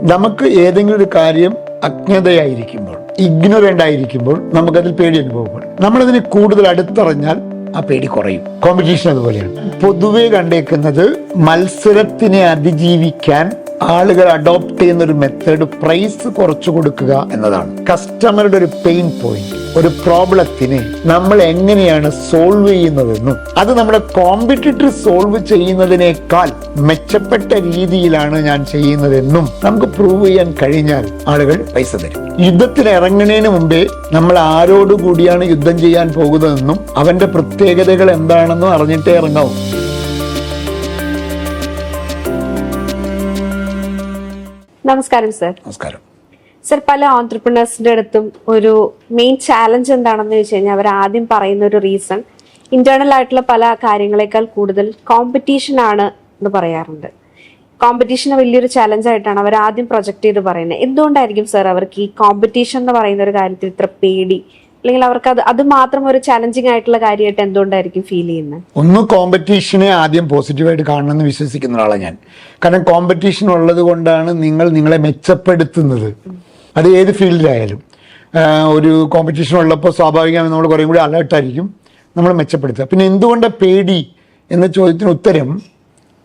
നമുക്ക് ഏതെങ്കിലും ഒരു കാര്യം അജ്ഞതയായിരിക്കുമ്പോൾ, ഇഗ്നോറന്റ് ആയിരിക്കുമ്പോൾ നമുക്കതിൽ പേടി അനുഭവപ്പെടും. നമ്മളതിനെ കൂടുതൽ അടുത്തറിഞ്ഞാൽ ആ പേടി കുറയും. കോമ്പറ്റീഷൻ അതുപോലെയാണ്. പൊതുവെ കണ്ടേക്കുന്നത് മത്സരത്തിനെ അതിജീവിക്കാൻ ആളുകൾ അഡോപ്റ്റ് ചെയ്യുന്ന ഒരു മെത്തേഡ് പ്രൈസ് കുറച്ചു കൊടുക്കുക എന്നതാണ്. കസ്റ്റമറുടെ ഒരു പെയിൻ പോയിന്റ്, ഒരു പ്രോബ്ലത്തിനെ നമ്മൾ എങ്ങനെയാണ് സോൾവ് ചെയ്യുന്നതെന്നും അത് നമ്മുടെ കോമ്പറ്റീറ്റർ സോൾവ് ചെയ്യുന്നതിനേക്കാൾ മെച്ചപ്പെട്ട രീതിയിലാണ് ഞാൻ ചെയ്യുന്നതെന്നും നമുക്ക് പ്രൂവ് ചെയ്യാൻ കഴിഞ്ഞാൽ ആളുകൾ പൈസ തരും. യുദ്ധത്തിന് ഇറങ്ങുന്നതിന് മുമ്പേ നമ്മൾ ആരോടുകൂടിയാണ് യുദ്ധം ചെയ്യാൻ പോകുന്നതെന്നും അവന്റെ പ്രത്യേകതകൾ എന്താണെന്നും അറിഞ്ഞിട്ടേ ഇറങ്ങാവൂ. നമസ്കാരം സർ. നമസ്കാരം സർ, പല ഓൺട്രപ്രണേഴ്സിന്റെ അടുത്തും ഒരു മെയിൻ ചാലഞ്ച് എന്താണെന്ന് വെച്ച് കഴിഞ്ഞാൽ അവർ ആദ്യം പറയുന്ന ഒരു റീസൺ ഇന്റേണൽ ആയിട്ടുള്ള പല കാര്യങ്ങളെക്കാൾ കൂടുതൽ കോമ്പറ്റീഷൻ ആണ് എന്ന് പറയാറുണ്ട്. കോമ്പറ്റീഷനെ വലിയൊരു ചാലഞ്ച് ആയിട്ടാണ് അവർ ആദ്യം പ്രൊജക്ട് ചെയ്ത് പറയുന്നത്. എന്തുകൊണ്ടായിരിക്കും സർ അവർക്ക് ഈ കോമ്പറ്റീഷൻ എന്ന് പറയുന്ന ഒരു കാര്യത്തിൽ ഇത്ര പേടി, അല്ലെങ്കിൽ അവർക്ക് അത് മാത്രം ഒരു ചാലഞ്ചിങ് ആയിട്ടുള്ള കാര്യമായിട്ട് എന്തുകൊണ്ടായിരിക്കും ഫീൽ ചെയ്യുന്നത്? ഒന്ന്, കോമ്പറ്റീഷനെ ആദ്യം പോസിറ്റീവായിട്ട് കാണണമെന്ന് വിശ്വസിക്കുന്ന ഒരാളാണ് ഞാൻ. കാരണം കോമ്പറ്റീഷൻ ഉള്ളത് കൊണ്ടാണ് നിങ്ങളെ മെച്ചപ്പെടുത്തുന്നത്. അത് ഏത് ഫീൽഡിലായാലും ഒരു കോമ്പറ്റീഷൻ ഉള്ളപ്പോൾ സ്വാഭാവികമായും നമ്മൾ കുറേ കൂടി അലേർട്ടായിരിക്കും, നമ്മൾ മെച്ചപ്പെടുത്തുക. പിന്നെ എന്തുകൊണ്ടാണ് പേടി എന്ന ചോദ്യത്തിന് ഉത്തരം,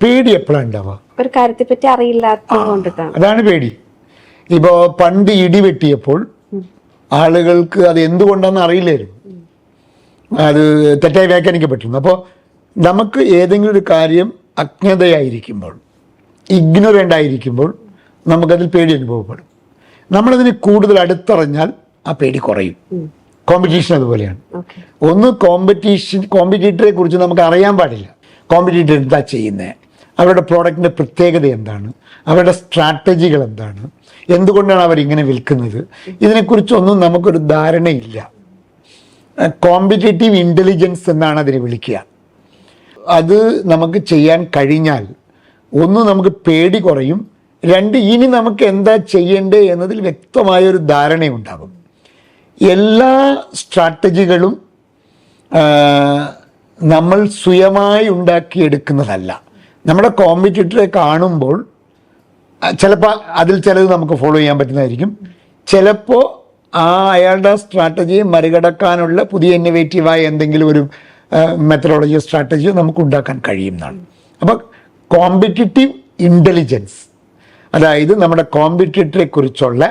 പേടി എപ്പോഴാണ് ഉണ്ടാവുക? ഒരു കാര്യത്തെ പറ്റി അറിയില്ലാത്തത് കൊണ്ടിട്ടാണ്. അതാണ് പേടി. ഇപ്പോൾ പണ്ട് ഇടി വെട്ടിയപ്പോൾ ആളുകൾക്ക് അത് എന്തുകൊണ്ടാണെന്ന് അറിയില്ലായിരുന്നു, അത് തെറ്റായി വ്യാഖ്യാനിക്കപ്പെട്ടിരുന്നു. അപ്പോൾ നമുക്ക് ഏതെങ്കിലും ഒരു കാര്യം അജ്ഞതയായിരിക്കുമ്പോൾ, ഇഗ്നോറൻ്റ് ആയിരിക്കുമ്പോൾ നമുക്കതിൽ പേടി അനുഭവപ്പെടും. നമ്മളതിനെ കൂടുതൽ അടുത്തറിഞ്ഞാൽ ആ പേടി കുറയും. കോമ്പറ്റീഷൻ അതുപോലെയാണ്. ഒന്ന്, കോമ്പറ്റീറ്ററെ കുറിച്ച് നമുക്ക് അറിയാൻ പാടില്ല. കോമ്പറ്റീറ്റർ എന്താ ചെയ്യുന്നത്, അവരുടെ പ്രോഡക്റ്റിൻ്റെ പ്രത്യേകത എന്താണ്, അവരുടെ സ്ട്രാറ്റജികൾ എന്താണ്, എന്തുകൊണ്ടാണ് അവരിങ്ങനെ വിൽക്കുന്നത്, ഇതിനെക്കുറിച്ചൊന്നും നമുക്കൊരു ധാരണയില്ല. കോമ്പറ്റേറ്റീവ് ഇൻ്റലിജൻസ് എന്നാണ് അതിനെ വിളിക്കുക. അത് നമുക്ക് ചെയ്യാൻ കഴിഞ്ഞാൽ ഒന്ന്, നമുക്ക് പേടി കുറയും. രണ്ട്, ഇനി നമുക്ക് എന്താ ചെയ്യേണ്ടേ എന്നതിൽ വ്യക്തമായൊരു ധാരണയുണ്ടാകും. എല്ലാ സ്ട്രാറ്റജികളും നമ്മൾ സ്വയമായി ഉണ്ടാക്കിയെടുക്കുന്നതല്ല. നമ്മുടെ കോമ്പറ്റീറ്ററെ കാണുമ്പോൾ ചിലപ്പോൾ അതിൽ ചിലത് നമുക്ക് ഫോളോ ചെയ്യാൻ പറ്റുന്നതായിരിക്കും. ചിലപ്പോൾ അയാളുടെ സ്ട്രാറ്റജിയെ മറികടക്കാനുള്ള പുതിയ ഇന്നോവേറ്റീവായ എന്തെങ്കിലും ഒരു മെത്തഡോളജിയോ സ്ട്രാറ്റജിയോ നമുക്ക് ഉണ്ടാക്കാൻ കഴിയുന്നതാണ്. അപ്പോൾ കോമ്പറ്റീറ്റീവ് ഇൻ്റലിജൻസ്, അതായത് നമ്മുടെ കോമ്പറ്റീറ്ററെ കുറിച്ചുള്ള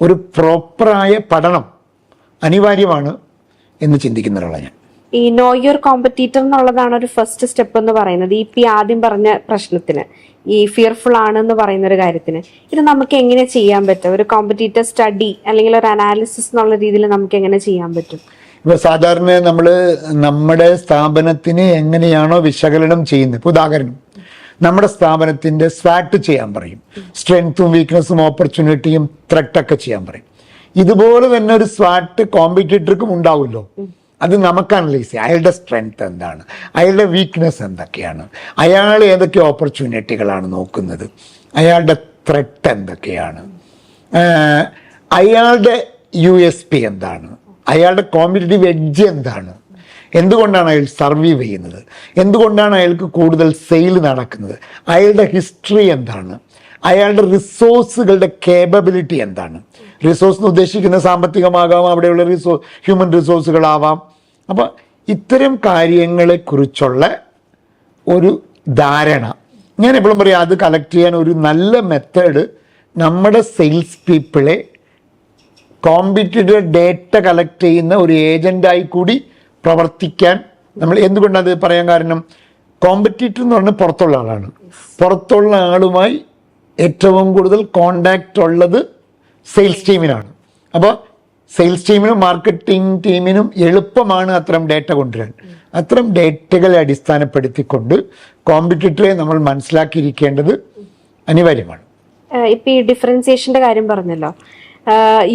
ഒരു പ്രോപ്പറായ പഠനം അനിവാര്യമാണ് എന്ന് ചിന്തിക്കുന്ന ഒരാളാണ് ഞാൻ. ഈ നോ യുവർ കോമ്പറ്റീറ്റർ എന്നുള്ളതാണ് ഒരു ഫസ്റ്റ് സ്റ്റെപ്പ് എന്ന് പറയുന്നത്. ഈ ആദ്യം പറഞ്ഞ പ്രശ്നത്തിന്, ഈ ഫിയർഫുൾ ആണെന്ന് പറയുന്ന ഒരു കാര്യത്തിന്, ഇത് നമുക്ക് എങ്ങനെ ചെയ്യാൻ പറ്റും? ഒരു കോമ്പറ്റീറ്റർ സ്റ്റഡി അല്ലെങ്കിൽ ഒരു അനാലിസിസ് എന്നുള്ള രീതിയിൽ നമുക്ക് എങ്ങനെ ചെയ്യാൻ പറ്റും? ഇപ്പോൾ സാധാരണ നമ്മൾ നമ്മുടെ സ്ഥാപനത്തിന് എങ്ങനെയാണോ വിശകലനം ചെയ്യുന്നത്, ഇപ്പോൾ ഉദാഹരണം നമ്മുടെ സ്ഥാപനത്തിൻ്റെ സ്വാറ്റ് ചെയ്യാൻ പറയും, സ്ട്രെങ്ത്തും വീക്ക്നെസ്സും ഓപ്പർച്യൂണിറ്റിയും ത്രെട്ടൊക്കെ ചെയ്യാൻ പറയും. ഇതുപോലെ തന്നെ ഒരു സ്വാറ്റ് കോമ്പറ്റീറ്റർക്കും ഉണ്ടാവുമല്ലോ. അത് നമുക്ക് അനലൈസ് ചെയ്യാം. അയാളുടെ സ്ട്രെങ്ത് എന്താണ്, അയാളുടെ വീക്ക്നെസ് എന്തൊക്കെയാണ്, അയാൾ ഏതൊക്കെ ഓപ്പർച്യൂണിറ്റികളാണ് നോക്കുന്നത്, അയാളുടെ ത്രെട്ട് എന്തൊക്കെയാണ്, അയാളുടെ USP എന്താണ്, അയാളുടെ കോമ്പറ്റീറ്റീവ് എഡ്ജ് എന്താണ്, എന്തുകൊണ്ടാണ് അയാൾ സർവൈവ് ചെയ്യുന്നത്, എന്തുകൊണ്ടാണ് അയാൾക്ക് കൂടുതൽ സെയിൽ നടക്കുന്നത്, അയാളുടെ ഹിസ്റ്ററി എന്താണ്, അയാളുടെ റിസോഴ്സുകളുടെ കേപ്പബിലിറ്റി എന്താണ്. റിസോഴ്സ് എന്ന് ഉദ്ദേശിക്കുന്ന സാമ്പത്തികമാകാം, അവിടെയുള്ള ഹ്യൂമൻ റിസോഴ്സുകളാവാം. അപ്പോൾ ഇത്തരം കാര്യങ്ങളെക്കുറിച്ചുള്ള ഒരു ധാരണ, ഞാൻ എപ്പോഴും പറയാം, അത് കളക്ട് ചെയ്യാൻ ഒരു നല്ല മെത്തേഡ് നമ്മുടെ സെയിൽസ് പീപ്പിളെ കോമ്പറ്റീറ്റർ ഡേറ്റ കളക്ട് ചെയ്യുന്ന ഒരു ഏജൻ്റായി കൂടി പ്രവർത്തിക്കാൻ നമ്മൾ. എന്തുകൊണ്ടത് പറയാൻ കാരണം, കോമ്പറ്റീറ്റർ എന്ന് പറഞ്ഞാൽ പുറത്തുള്ള ആളാണ്. പുറത്തുള്ള ആളുമായി ഏറ്റവും കൂടുതൽ കോണ്ടാക്റ്റ് ഉള്ളത് സെയിൽസ് ടീമിനാണ്. അപ്പോൾ സെയിൽസ് ടീമിനും മാർക്കറ്റിംഗ് ടീമിനും എളുപ്പമാണ് അത്തരം ഡേറ്റ കൊണ്ടുവരാൻ. അത്തരം ഡേറ്റകളെ അടിസ്ഥാനപ്പെടുത്തിക്കൊണ്ട് കോമ്പറ്റീറ്ററെ നമ്മൾ മനസ്സിലാക്കിയിരിക്കേണ്ടത് അനിവാര്യമാണ്. ഇപ്പം ഈ ഡിഫറൻസിയേഷന്റെ കാര്യം പറഞ്ഞല്ലോ,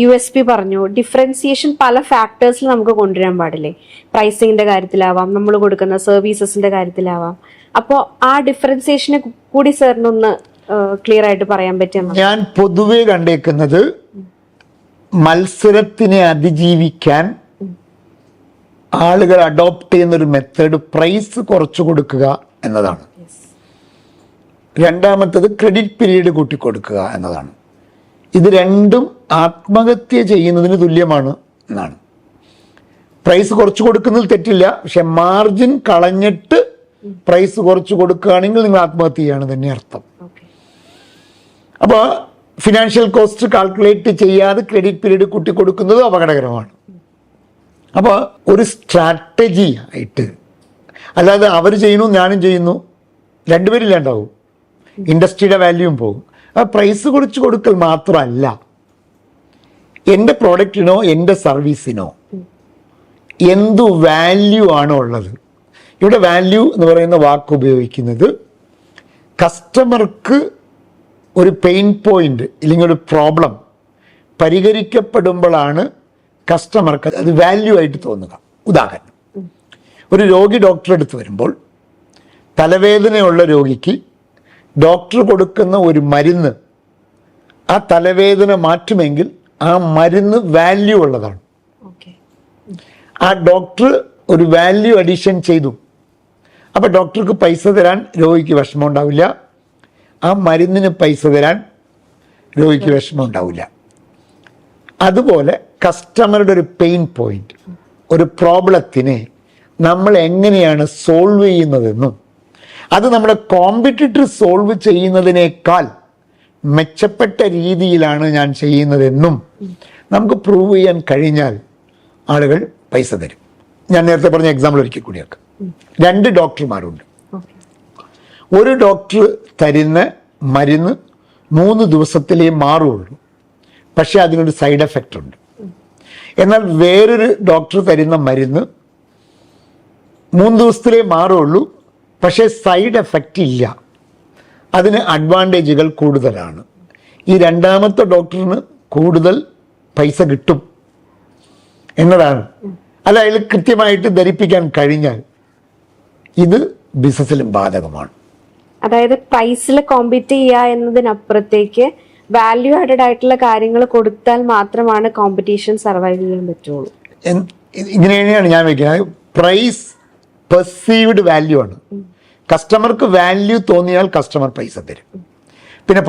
USP പറഞ്ഞു. ഡിഫറൻസിയേഷൻ പല ഫാക്ടേഴ്സിൽ നമുക്ക് കൊണ്ടുവരാൻ പാടില്ലേ? പ്രൈസിങ്ങിന്റെ കാര്യത്തിലാവാം, നമ്മൾ കൊടുക്കുന്ന സർവീസസിന്റെ കാര്യത്തിലാവാം. അപ്പോൾ ആ ഡിഫറൻസിയേഷനെ കൂടി സാറിനൊന്ന് ക്ലിയർ ആയിട്ട് പറയാൻ പറ്റും? ഞാൻ പൊതുവെ കണ്ടേക്കുന്നത് മത്സരത്തിനെ അതിജീവിക്കാൻ ആളുകൾ അഡോപ്റ്റ് ചെയ്യുന്ന ഒരു മെത്തേഡ് പ്രൈസ് കുറച്ചു കൊടുക്കുക എന്നതാണ്. രണ്ടാമത്തത് ക്രെഡിറ്റ് പീരീഡ് കൂട്ടിക്കൊടുക്കുക എന്നതാണ്. ഇത് രണ്ടും ആത്മഹത്യ ചെയ്യുന്നതിന് തുല്യമാണ് എന്നാണ്. പ്രൈസ് കുറച്ച് കൊടുക്കുന്നതിൽ തെറ്റില്ല, പക്ഷെ മാർജിൻ കളഞ്ഞിട്ട് പ്രൈസ് കുറച്ച് കൊടുക്കുകയാണെങ്കിൽ നിങ്ങൾ ആത്മഹത്യ ചെയ്യാണ് തന്നെ അർത്ഥം. അപ്പോൾ ഫിനാൻഷ്യൽ കോസ്റ്റ് കാൽക്കുലേറ്റ് ചെയ്യാതെ ക്രെഡിറ്റ് പീരീഡ് കൂട്ടിക്കൊടുക്കുന്നത് അപകടകരമാണ്. അപ്പോൾ ഒരു സ്ട്രാറ്റജി ആയിട്ട്, അല്ലാതെ അവർ ചെയ്യുന്നു ഞാനും ചെയ്യുന്നു രണ്ടുപേരില്ലാണ്ടാവും, ഇൻഡസ്ട്രിയുടെ വാല്യൂവും പോകും. ആ പ്രൈസ് കുറച്ച് കൊടുക്കൽ മാത്രമല്ല, എൻ്റെ പ്രോഡക്റ്റിനോ എൻ്റെ സർവീസിനോ എന്തു വാല്യൂ ആണോ ഉള്ളത്. ഇവിടെ വാല്യൂ എന്ന് പറയുന്ന വാക്ക് ഉപയോഗിക്കുന്നത് കസ്റ്റമർക്ക് ഒരു പെയിൻ പോയിന്റ് ഇല്ലെങ്കിൽ ഒരു പ്രോബ്ലം പരിഹരിക്കപ്പെടുമ്പോഴാണ് കസ്റ്റമർക്ക് അത് വാല്യൂ ആയിട്ട് തോന്നുക. ഉദാഹരണം, ഒരു രോഗി ഡോക്ടറെ അടുത്ത് വരുമ്പോൾ തലവേദനയുള്ള രോഗിക്ക് ഡോക്ടർ കൊടുക്കുന്ന ഒരു മരുന്ന് ആ തലവേദന മാറ്റുമെങ്കിൽ ആ മരുന്ന് വാല്യൂ ഉള്ളതാണ്. ആ ഡോക്ടർ ഒരു വാല്യൂ അഡീഷൻ ചെയ്തു. അപ്പോൾ ഡോക്ടർക്ക് പൈസ തരാൻ രോഗിക്ക് വിഷമം ഉണ്ടാവില്ല, ആ മരുന്നിന് പൈസ തരാൻ രോഗിക്ക് വിഷമം ഉണ്ടാവില്ല. അതുപോലെ കസ്റ്റമറുടെ ഒരു പെയിൻ പോയിന്റ്, ഒരു പ്രോബ്ലത്തിനെ നമ്മൾ എങ്ങനെയാണ് സോൾവ് ചെയ്യുന്നതെന്നും അത് നമ്മുടെ കോമ്പറ്റിറ്റർ സോൾവ് ചെയ്യുന്നതിനേക്കാൾ മെച്ചപ്പെട്ട രീതിയിലാണ് ഞാൻ ചെയ്യുന്നതെന്നും നമുക്ക് പ്രൂവ് ചെയ്യാൻ കഴിഞ്ഞാൽ ആളുകൾ പൈസ തരും. ഞാൻ നേരത്തെ പറഞ്ഞ എക്സാമ്പിൾ ഒരിക്കൽ കൂടിയാക്കാം. 2 ഡോക്ടർമാരുണ്ട്. ഒരു ഡോക്ടർ തരുന്ന മരുന്ന് 3 ദിവസത്തിലേ മാറുള്ളൂ, പക്ഷെ അതിനൊരു സൈഡ് എഫക്റ്റ് ഉണ്ട്. എന്നാൽ വേറൊരു ഡോക്ടർ തരുന്ന മരുന്ന് 3 ദിവസത്തിലേ മാറുള്ളൂ, പക്ഷേ സൈഡ് എഫക്റ്റ് ഇല്ല, അതിന് അഡ്വാൻറ്റേജുകൾ കൂടുതലാണ്. ഈ രണ്ടാമത്തെ ഡോക്ടറിന് കൂടുതൽ പൈസ കിട്ടും എന്നതാണ്. അല്ല, അതിൽ കൃത്യമായിട്ട് ധരിപ്പിക്കാൻ കഴിഞ്ഞാൽ ഇത് ബിസിനസ്സിലും ബാധകമാണ്. അതായത് പ്രൈസിൽ കോമ്പീറ്റ് ചെയ്യുക എന്നതിനപ്പുറത്തേക്ക് വാല്യൂ ആഡഡ് ആയിട്ടുള്ള കാര്യങ്ങൾ കൊടുത്താൽ മാത്രമാണ് കോമ്പറ്റീഷൻ സർവൈവ് ചെയ്യാൻ പറ്റുള്ളൂ. ഇങ്ങനെയാണ് ഞാൻ വയ്ക്കുന്നത്. പ്രൈസ് പെർസീവ്ഡ് വാല്യൂ ആണ്. കസ്റ്റമർക്ക് വാല്യൂ തോന്നിയാൽ കസ്റ്റമർ പൈസ തരും. പിന്നെ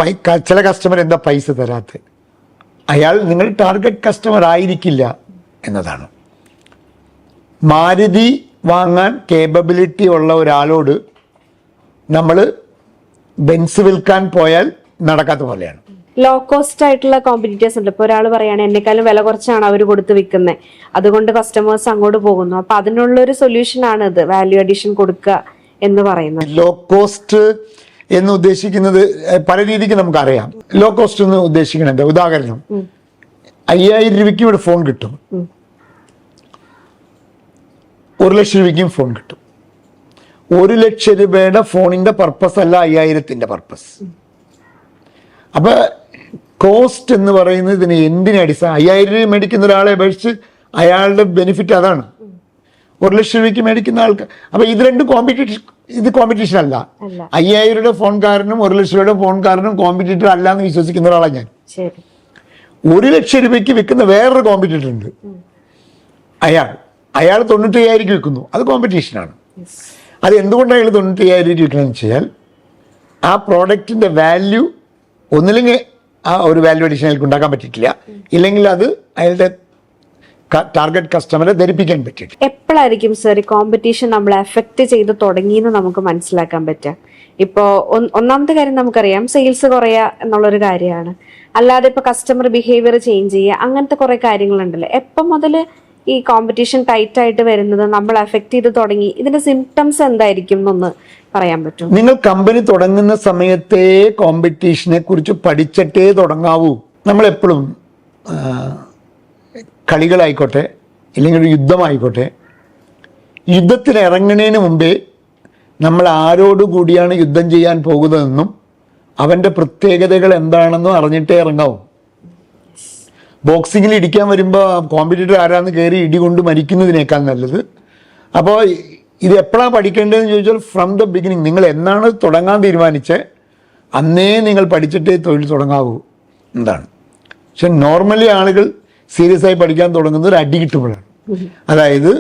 ചില കസ്റ്റമർ എന്താ പൈസ തരാത്ത, അയാൾ നിങ്ങൾ ടാർഗറ്റ് കസ്റ്റമർ ആയിരിക്കില്ല എന്നതാണ്. മാരുതി വാങ്ങാൻ കേപ്പബിലിറ്റി ഉള്ള ഒരാളോട് നമ്മൾ ബെൻസ് വിൽക്കാൻ പോയാൽ നടക്കാത്ത പോലെയാണ്. ലോ കോസ്റ്റ് ആയിട്ടുള്ള കോമ്പറ്റീറ്റേഴ്സ് ഉണ്ട്. ഇപ്പൊ ഒരാൾ പറയാണ് എന്നെക്കാളും വില കുറച്ചാണ് അവർ കൊടുത്ത് വിൽക്കുന്നത്, അതുകൊണ്ട് കസ്റ്റമേഴ്സ് അങ്ങോട്ട് പോകുന്നു. അപ്പൊ അതിനുള്ള ഒരു സൊല്യൂഷൻ ആണ് ഇത്, വാല്യൂ അഡീഷൻ കൊടുക്കുക എന്ന് പറയുന്നത്. ലോ കോസ്റ്റ് എന്ന് ഉദ്ദേശിക്കുന്നത് പല രീതിക്ക് നമുക്കറിയാം. ലോ കോസ്റ്റ് എന്ന് ഉദ്ദേശിക്കുന്നത് ഉദാഹരണം, 5000 രൂപയ്ക്കും ഇവിടെ ഫോൺ കിട്ടും, 1 ലക്ഷം രൂപയ്ക്കും ഫോൺ കിട്ടും. 1 ലക്ഷം രൂപയുടെ ഫോണിന്റെ പർപ്പസ് അല്ല 5000ന്റെ പർപ്പസ്. അപ്പൊ കോസ്റ്റ് എന്ന് പറയുന്നത് ഇതിന് എന്തിനെ അടിസ്ഥാനം? 5000 രൂപ മേടിക്കുന്ന ഒരാളെ അപേക്ഷിച്ച് അയാളുടെ ബെനിഫിറ്റ് അതാണ്. 1 ലക്ഷം രൂപയ്ക്ക് മേടിക്കുന്ന ആൾക്ക്. അപ്പൊ ഇത് രണ്ടും കോമ്പറ്റീഷൻ അല്ല. 5000 രൂപയുടെ ഫോൺകാരനും 1 ലക്ഷം രൂപയുടെ ഫോൺകാരനും കോമ്പറ്റീറ്റർ അല്ല എന്ന് വിശ്വസിക്കുന്ന ഒരാളാണ് ഞാൻ. 1 ലക്ഷം രൂപയ്ക്ക് വിൽക്കുന്ന വേറൊരു കോമ്പറ്റീറ്റർ ഉണ്ട്, അയാൾ 95,000 വിൽക്കുന്നു, അത് കോമ്പറ്റീഷനാണ്. അത് എന്തുകൊണ്ടാണ് അയാൾ 95,000 വിൽക്കണമെന്ന് വെച്ചാൽ ആ പ്രോഡക്റ്റിന്റെ വാല്യൂ ഒന്നില്ലെങ്കിൽ ആ ഒരു വാല്യൂ അഡീഷൻ അയാൾക്ക് ഉണ്ടാക്കാൻ പറ്റിയിട്ടില്ല, ഇല്ലെങ്കിൽ അത് അയാളുടെ ടാർഗറ്റ് കസ്റ്റമറെ ധരിപ്പിക്കാൻ പറ്റിയിട്ടില്ല. എപ്പോഴായിരിക്കും സർ കോമ്പറ്റീഷൻ നമ്മളെ എഫക്ട് ചെയ്ത് തുടങ്ങിയെന്ന് നമുക്ക് മനസ്സിലാക്കാൻ പറ്റുക? ഇപ്പോൾ ഒന്നാമത്തെ കാര്യം നമുക്കറിയാം, സെയിൽസ് കുറയുക എന്നുള്ളൊരു കാര്യമാണ്. അല്ലാതെ ഇപ്പൊ കസ്റ്റമർ ബിഹേവിയർ ചേഞ്ച് ചെയ്യുക, അങ്ങനത്തെ കുറെ കാര്യങ്ങളുണ്ടല്ലോ. എപ്പം മുതൽ ഈ കോമ്പറ്റീഷൻ ടൈറ്റ് ആയിട്ട് വരുന്നത് നമ്മൾ എഫക്ട് ചെയ്ത് തുടങ്ങി? ഇതിന്റെ സിംറ്റംസ് എന്തായിരിക്കും എന്നൊന്ന് പറയാൻ പറ്റും? നിങ്ങൾ കമ്പനി തുടങ്ങുന്ന സമയത്തെ കോമ്പറ്റീഷനെ കുറിച്ച് പഠിച്ചിട്ടേ തുടങ്ങാവൂ. നമ്മളെപ്പോഴും കളികളായിക്കോട്ടെ ഇല്ലെങ്കിൽ ഒരു യുദ്ധമായിക്കോട്ടെ, യുദ്ധത്തിന് ഇറങ്ങുന്നതിന് മുമ്പേ നമ്മൾ ആരോടുകൂടിയാണ് യുദ്ധം ചെയ്യാൻ പോകുന്നതെന്നും അവൻ്റെ പ്രത്യേകതകൾ എന്താണെന്നും അറിഞ്ഞിട്ടേ ഇറങ്ങാവൂ. ബോക്സിങ്ങിൽ ഇടിക്കാൻ വരുമ്പോൾ കോമ്പറ്റീറ്റർ ആരാന്ന് കയറി ഇടികൊണ്ട് മരിക്കുന്നതിനേക്കാൾ നല്ലത്. അപ്പോൾ ഇത് എപ്പോഴാണ് പഠിക്കേണ്ടതെന്ന് ചോദിച്ചാൽ ഫ്രം ദ ബിഗിനിങ്. നിങ്ങൾ എന്നാണ് തുടങ്ങാൻ തീരുമാനിച്ചത് അന്നേ നിങ്ങൾ പഠിച്ചിട്ടേ തൊഴിൽ തുടങ്ങാവൂ എന്താണ്. പക്ഷെ നോർമലി ആളുകൾ സീരിയസ് ആയി പഠിക്കാൻ തുടങ്ങുന്നത് ഒരു അടി കിട്ടുമ്പോഴാണ്. അതായത്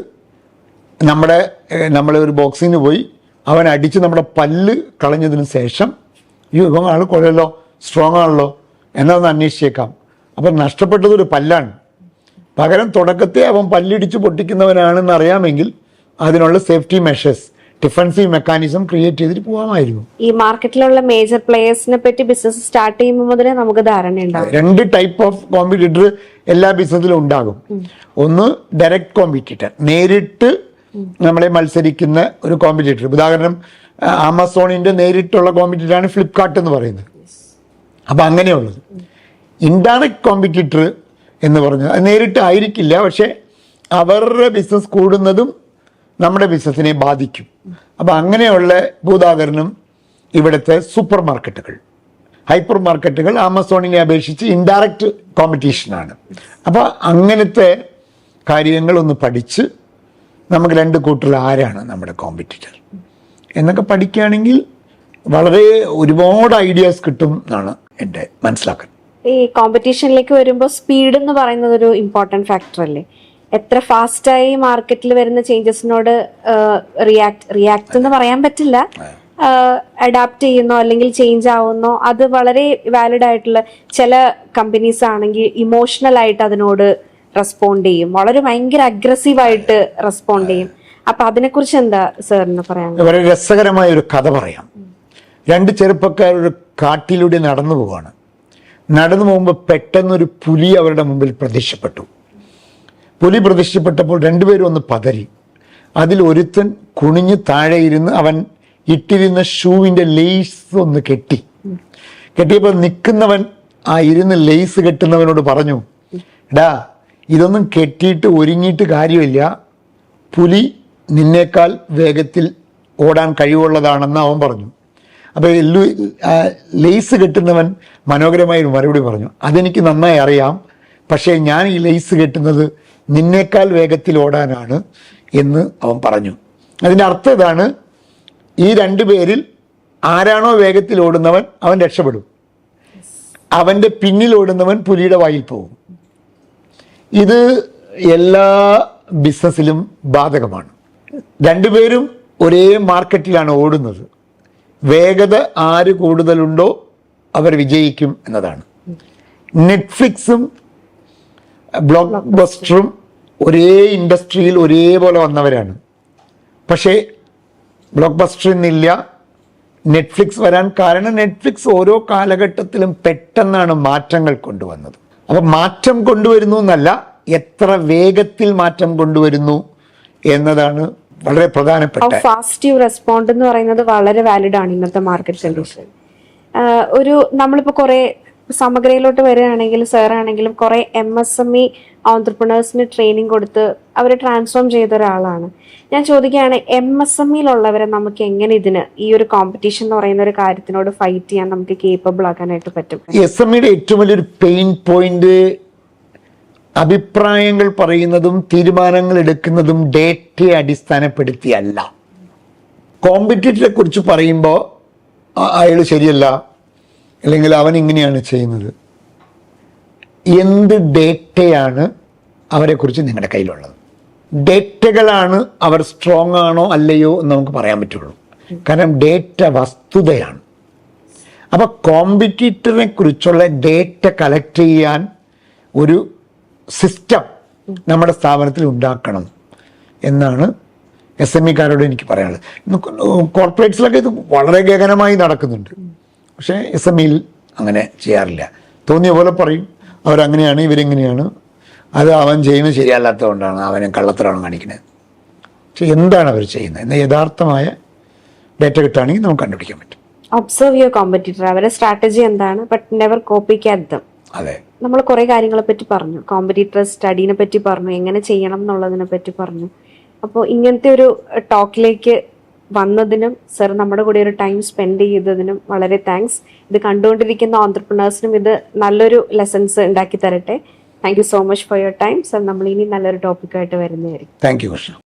നമ്മളെ ഒരു ബോക്സിങ്ങിന് പോയി അവൻ അടിച്ച് നമ്മുടെ പല്ല് കളഞ്ഞതിന് ശേഷം അയ്യോ ഇവൻ ആൾ കൊള്ളല്ലോ, സ്ട്രോങ് ആണല്ലോ, എന്നാ ഒന്ന് അന്വേഷിച്ചേക്കാം. അപ്പം നഷ്ടപ്പെട്ടത് ഒരു പല്ലാണ്. പകരം തുടക്കത്തെ അവൻ പല്ലിടിച്ച് പൊട്ടിക്കുന്നവനാണെന്ന് അറിയാമെങ്കിൽ അതിനുള്ള safety measures, defensive mechanism create ചെയ്തിട്ട് പോകാമായിരുന്നു. ഈ മാർക്കറ്റിലുള്ള മേജർ പ്ലേയേഴ്സിനെ പറ്റി ബിസിനസ് സ്റ്റാർട്ട് ചെയ്യുമ്പോൾ മുതലേ നമുക്ക് ധാരണയുണ്ടാവും. 2 ടൈപ്പ് ഓഫ് കോമ്പറ്റീറ്റർ എല്ലാ ബിസിനസ്സിലും ഉണ്ടാകും. ഒന്ന് ഡയറക്റ്റ് കോമ്പറ്റീറ്റർ, നേരിട്ട് നമ്മളെ മത്സരിക്കുന്ന ഒരു കോമ്പറ്റീറ്റർ. ഉദാഹരണം ആമസോണിന്റെ നേരിട്ടുള്ള കോമ്പറ്റീറ്ററാണ് ഫ്ലിപ്കാർട്ട് എന്ന് പറയുന്നത്. അപ്പം അങ്ങനെയുള്ളത്. ഇൻഡയറക്റ്റ് കോമ്പറ്റീറ്റർ എന്ന് പറഞ്ഞാൽ അത് നേരിട്ട് ആയിരിക്കില്ല, പക്ഷെ അവരുടെ ബിസിനസ് കൂടുന്നതും നമ്മുടെ ബിസിനസ്സിനെ ബാധിക്കും. അപ്പം അങ്ങനെയുള്ള ഉദാഹരണം ഇവിടുത്തെ സൂപ്പർ മാർക്കറ്റുകൾ, ഹൈപ്പർ മാർക്കറ്റുകൾ ആമസോണിനെ അപേക്ഷിച്ച് ഇൻഡയറക്റ്റ് കോമ്പറ്റീഷനാണ്. അപ്പോൾ അങ്ങനത്തെ കാര്യങ്ങളൊന്ന് പഠിച്ച് നമുക്ക് 2 കൂട്ടരിൽ ആരാണ് നമ്മുടെ കോമ്പറ്റീറ്റർ എന്നൊക്കെ പഠിക്കുകയാണെങ്കിൽ വളരെ ഒരുപാട് ഐഡിയാസ് കിട്ടും എന്നാണ് എൻ്റെ മനസ്സിലാക്കുന്നത്. ഈ കോമ്പറ്റീഷനിലേക്ക് വരുമ്പോൾ സ്പീഡ് എന്ന് പറയുന്നത് ഒരു ഇമ്പോർട്ടന്റ് ഫാക്ടർ അല്ലേ? എത്ര ഫാസ്റ്റായി മാർക്കറ്റിൽ വരുന്ന ചേഞ്ചസിനോട് റിയാക്ട് എന്ന് പറയാൻ പറ്റില്ല, അഡാപ്റ്റ് ചെയ്യുന്നോ അല്ലെങ്കിൽ ചേഞ്ച് ആവുന്നോ, അത് വളരെ വാലിഡ് ആയിട്ടുള്ള. ചില കമ്പനീസ് ആണെങ്കിൽ ഇമോഷണൽ ആയിട്ട് അതിനോട് റെസ്പോണ്ട് ചെയ്യും, വളരെ ഭയങ്കര അഗ്രസീവായിട്ട് റെസ്പോണ്ട് ചെയ്യും. അപ്പൊ അതിനെക്കുറിച്ച് എന്താ സാറിന് പറയാൻ? വളരെ രസകരമായ ഒരു കഥ പറയാം. 2 ചെറുപ്പക്കാർ ഒരു കാട്ടിലൂടെ നടന്നു പോവാണ്. നടന്നു പോകുമ്പോൾ പെട്ടെന്നൊരു പുലി അവരുടെ മുമ്പിൽ പ്രത്യക്ഷപ്പെട്ടു. പുലി പ്രത്യക്ഷപ്പെട്ടപ്പോൾ 2 പേരും ഒന്ന് പതറി. അതിൽ ഒരുത്തൻ കുനിഞ്ഞ് താഴെ ഇരുന്ന് അവൻ ഇട്ടിരുന്ന ഷൂവിൻ്റെ ലേസ് ഒന്ന് കെട്ടിയപ്പോൾ നിൽക്കുന്നവൻ ആ ഇരുന്ന് ലേസ് കെട്ടുന്നവനോട് പറഞ്ഞു, എടാ ഇതൊന്നും കെട്ടിയിട്ട് ഒരുങ്ങിയിട്ട് കാര്യമില്ല, പുലി നിന്നേക്കാൾ വേഗത്തിൽ ഓടാൻ കഴിവുള്ളതാണെന്ന് അവൻ പറഞ്ഞു. അപ്പോൾ ലേസ് കെട്ടുന്നവൻ മനോഹരമായ ഒരു മറുപടി പറഞ്ഞു, അതെനിക്ക് നന്നായി അറിയാം, പക്ഷേ ഞാൻ ഈ ലേസ് കെട്ടുന്നത് നിന്നേക്കാൾ വേഗത്തിൽ ഓടാനാണ് എന്ന് അവൻ പറഞ്ഞു. അതിൻ്റെ അർത്ഥം ഇതാണ്, ഈ 2 പേരിൽ ആരാണോ വേഗത്തിൽ ഓടുന്നവൻ അവൻ രക്ഷപ്പെടും, അവൻ്റെ പിന്നിൽ ഓടുന്നവൻ പുലിയുടെ വായിൽ പോകും. ഇത് എല്ലാ ബിസിനസ്സിലും ബാധകമാണ്. 2 പേരും ഒരേ മാർക്കറ്റിലാണ് ഓടുന്നത്. വേഗത ആര് കൂടുതലുണ്ടോ അവർ വിജയിക്കും എന്നതാണ്. നെറ്റ്ഫ്ലിക്സും ബ്ലോക്ക് ബസ്റ്ററും ഒരേ ഇൻഡസ്ട്രിയിൽ ഒരേപോലെ വന്നവരാണ്. പക്ഷേ ബ്ലോക്ക് ബസ്റ്റർ ഇന്നില്ല, നെറ്റ്ഫ്ലിക്സ് വരാൻ കാരണം നെറ്റ്ഫ്ലിക്സ് ഓരോ കാലഘട്ടത്തിലും പെട്ടെന്നാണ് മാറ്റങ്ങൾ കൊണ്ടുവന്നത്. അപ്പം മാറ്റം കൊണ്ടുവരുന്നു എന്നല്ല, എത്ര വേഗത്തിൽ മാറ്റം കൊണ്ടുവരുന്നു എന്നതാണ് വളരെ പ്രധാനപ്പെട്ട. ഫാസ്റ്റ് യു റെസ്പോണ്ട് എന്ന് പറയുന്നത് വളരെ വാലിഡ് ആണ് ഇന്നത്തെ മാർക്കറ്റ് കണ്ടീഷൻ. ഒരു നമ്മളിപ്പോൾ കുറെ സമഗ്രയിലോട്ട് വരികയാണെങ്കിൽ സാറാണെങ്കിലും കുറെ MSME ഓൺട്രപ്രണേഴ്സിന് ട്രെയിനിങ് കൊടുത്ത് അവരെ ട്രാൻസ്ഫോം ചെയ്ത ഒരാളാണ്. ഞാൻ ചോദിക്കുകയാണ്, MSMEയിലുള്ളവരെ നമുക്ക് എങ്ങനെ ഈ ഒരു കോമ്പറ്റീഷൻ എന്ന് പറയുന്ന ഒരു കാര്യത്തിനോട് ഫൈറ്റ് ചെയ്യാൻ നമുക്ക് കേപ്പബിൾ ആക്കാനായിട്ട് പറ്റും? SMEയുടെ ഏറ്റവും വലിയൊരു പെയിൻ പോയിന്റ് അഭിപ്രായങ്ങൾ പറയുന്നതും തീരുമാനങ്ങൾ എടുക്കുന്നതും ഡേറ്റയെ അടിസ്ഥാനപ്പെടുത്തിയല്ല. കോമ്പറ്റീറ്ററെ കുറിച്ച് പറയുമ്പോൾ അയാൾ ശരിയല്ല, അല്ലെങ്കിൽ അവൻ ഇങ്ങനെയാണ് ചെയ്യുന്നത്, എന്ത് ഡേറ്റയാണ് അവരെക്കുറിച്ച് നിങ്ങളുടെ കയ്യിലുള്ളത്? ഡേറ്റകളാണ് അവർ സ്ട്രോങ് ആണോ അല്ലയോ എന്ന് നമുക്ക് പറയാൻ പറ്റുള്ളൂ. കാരണം ഡേറ്റ വസ്തുതയാണ്. അപ്പോൾ കോമ്പറ്റീറ്ററിനെ കുറിച്ചുള്ള ഡേറ്റ കളക്ട് ചെയ്യാൻ ഒരു സിസ്റ്റം നമ്മുടെ സ്ഥാപനത്തിൽ ഉണ്ടാക്കണം എന്നാണ് SMEക്കാരോട് എനിക്ക് പറയാനുള്ളത്. കോർപ്പറേറ്റ്സിലൊക്കെ ഇത് വളരെ ഗഹനമായി നടക്കുന്നുണ്ട്, പക്ഷേ SMEയിൽ അങ്ങനെ ചെയ്യാറില്ല. തോന്നിയ പോലെ പറയും, അവരങ്ങനെയാണ് ഇവരെങ്ങനെയാണ്, അത് അവൻ ചെയ്യുന്നത് ശരിയല്ലാത്തതുകൊണ്ടാണ്, അവനെ കള്ളത്തരമാണ് കാണിക്കുന്നത്. പക്ഷെ എന്താണ് അവർ ചെയ്യുന്നത് എന്ന യഥാർത്ഥമായ ഡേറ്റ കിട്ടുകയാണെങ്കിൽ നമുക്ക് കണ്ടുപിടിക്കാൻ പറ്റും. ഒബ്സർവ് യുവർ കോമ്പറ്റീറ്റർ, അവരുടെ സ്ട്രാറ്റജി എന്താണ്, but never copy cat dum. അതെ, നമ്മൾ കുറെ കാര്യങ്ങളെ പറ്റി പറഞ്ഞു, കോമ്പറ്റീറ്റർ സ്റ്റഡീനെ പറ്റി പറഞ്ഞു, എങ്ങനെ ചെയ്യണം എന്നുള്ളതിനെ പറ്റി പറഞ്ഞു. അപ്പോൾ ഇങ്ങനത്തെ ഒരു ടോക്കിലേക്ക് വന്നതിനും സർ നമ്മുടെ കൂടെ ഒരു ടൈം സ്പെൻഡ് ചെയ്തതിനും വളരെ താങ്ക്സ്. ഇത് കണ്ടുകൊണ്ടിരിക്കുന്ന ഓൺട്രപ്രണേഴ്സിനും ഇത് നല്ലൊരു ലെസൺസ് ഉണ്ടാക്കി തരട്ടെ. Thank you so much for your time sir. നമ്മൾ ഇനി നല്ലൊരു ടോപ്പിക്കായിട്ട് വരുന്നതായിരിക്കും. Thank you.